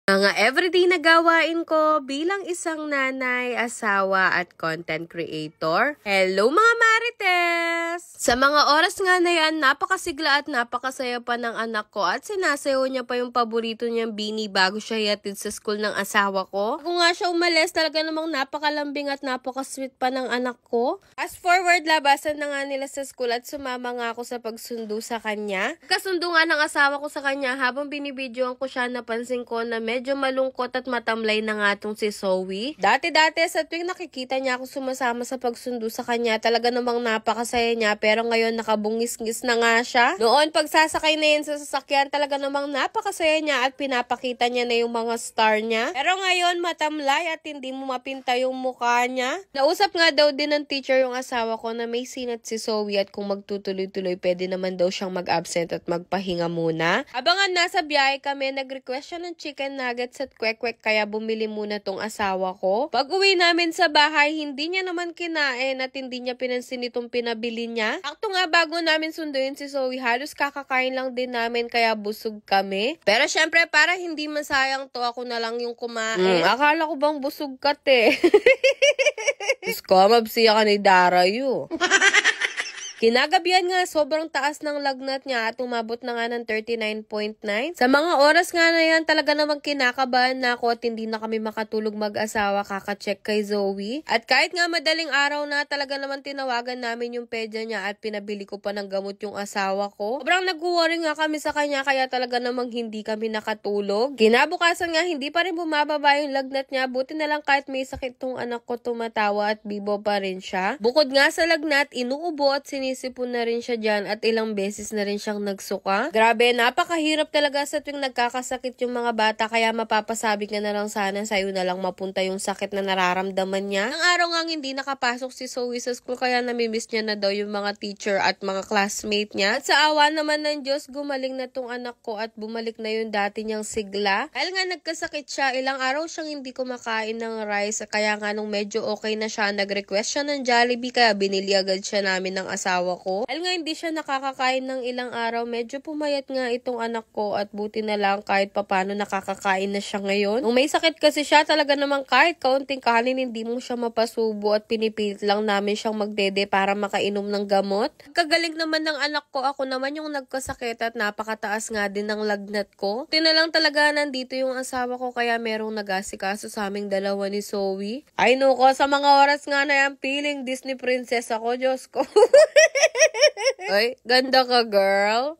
Mga everyday na gawain ko bilang isang nanay, asawa at content creator. Hello mga Marites! Sa mga oras nga na yan, napakasigla at napakasaya pa ng anak ko at sinasayaw niya pa yung paborito niyang bini bago siya yatid sa school ng asawa ko. Kung nga siya umalis, talaga namang napakalambing at napakasweet pa ng anak ko. Fast forward, labasan na nga nila sa school at sumama nga ako sa pagsundo sa kanya. Kasundo nga ng asawa ko sa kanya habang binibidyoan ko siya, napansin ko na medyo malungkot at matamlay na nga tong si Zoe. Dati-dati sa tuwing nakikita niya ako sumasama sa pagsundo sa kanya, talaga namang napakasaya niya, pero ngayon nakabungis-ngis na nga siya. Noon pagsasakay na yan sa sasakyan, talaga namang napakasaya niya at pinapakita niya na yung mga star niya. Pero ngayon matamlay at hindi mo mapinta yung mukha niya. Nausap nga daw din ng teacher yung asawa ko na may sinat si Zoe at kung magtutuloy-tuloy pwede naman daw siyang mag-absent at magpahinga muna. Abangan nasa biyahe kami, nag-request siya ng chicken nuggets at kwek-kwek kaya bumili muna tong asawa ko. Pag uwi namin sa bahay, hindi niya naman kinain at hindi niya pinansin itong pinabili niya. Akto nga bago namin sunduin si Zoe, halos kakakain lang din namin kaya busog kami. Pero syempre para hindi masayang to, ako na lang yung kumain. Akala ko bang busog ka te? Diyos ko, mabsiya ka ni Darayu. Kinagabihan nga, sobrang taas ng lagnat niya at umabot na nga ng 39.9. Sa mga oras nga na yan, talaga namang kinakabahan na ako at hindi na kami makatulog mag-asawa kaka-check kay Zoe. At kahit nga madaling araw na, talaga naman tinawagan namin yung pedya niya at pinabili ko pa ng gamot yung asawa ko. Sobrang nag-worry nga kami sa kanya kaya talaga namang hindi kami nakatulog. Kinabukasan nga, hindi pa rin bumababa yung lagnat niya. Buti na lang kahit may sakit tong anak ko, tumatawa at bibo pa rin siya. Bukod nga sa lagnat, inuubo at sinisipon na rin siya dyan at ilang beses na rin siyang nagsuka. Grabe, napakahirap talaga sa tuwing nagkakasakit yung mga bata kaya mapapasabi ka na lang sana sa'yo na lang mapunta yung sakit na nararamdaman niya. Ang araw nga hindi nakapasok si Zoe sa school kaya namimiss niya na daw yung mga teacher at mga classmate niya. At sa awa naman ng Diyos, gumaling na tong anak ko at bumalik na yung dati niyang sigla. Dahil nga nagkasakit siya, ilang araw siyang hindi kumakain ng rice kaya nga nung medyo okay na siya, nag-request siya ng Jollibee kaya binili agad siya namin ng asawa ko. Dahil nga hindi siya nakakakain ng ilang araw, medyo pumayat nga itong anak ko at buti na lang kahit papano nakakakain na siya ngayon. Nung may sakit kasi siya, talaga namang kahit kaunting kanin hindi mo siya mapasubo at pinipilit lang namin siyang magdede para makainom ng gamot. Kagaling naman ng anak ko, ako naman yung nagkasakit at napakataas nga din ng lagnat ko. Tinalang talaga nandito yung asawa ko kaya merong nag-asikaso sa aming dalawa ni Zoe. Ay no ko, sa mga oras nga na yan, feeling Disney princess ako, Diyos ko. Ay, ganda ka, girl.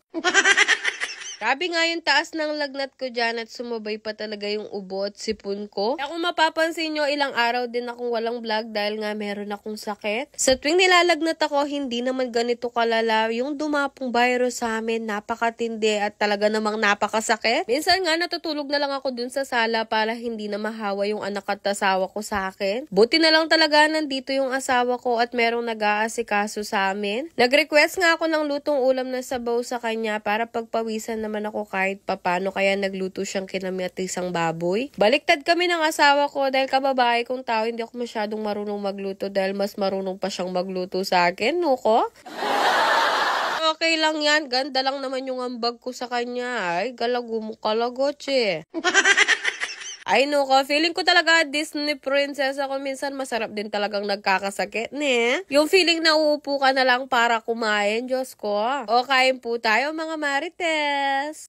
Grabe nga yung taas ng lagnat ko dyan at sumabay pa talaga yung ubo at sipon ko. Kaya kung mapapansin nyo, ilang araw din akong walang vlog dahil nga meron akong sakit. Sa tuwing nilalagnat ako, hindi naman ganito kalala. Yung dumapong virus sa amin, napakatindi at talaga namang napakasakit. Minsan nga natutulog na lang ako dun sa sala para hindi na mahawa yung anak at asawa ko sa akin. Buti na lang talaga nandito yung asawa ko at merong nag-aasikaso sa amin. Nag-request nga ako ng lutong ulam na sabaw sa kanya para pagpawisan naman ako kahit papano kaya nagluto siyang kinamiatisang baboy. Baliktad kami ng asawa ko dahil kababae kong tao, hindi ako masyadong marunong magluto dahil mas marunong pa siyang magluto sa akin, no ko? Okay lang yan, ganda lang naman yung ambag ko sa kanya. Ay, galago mo kalagotse. Ay no ko, feeling ko talaga Disney princess ako. Minsan masarap din talagang nagkakasakit, ne? Yung feeling na uupo ka na lang para kumain, Diyos ko. O kain po tayo mga Marites.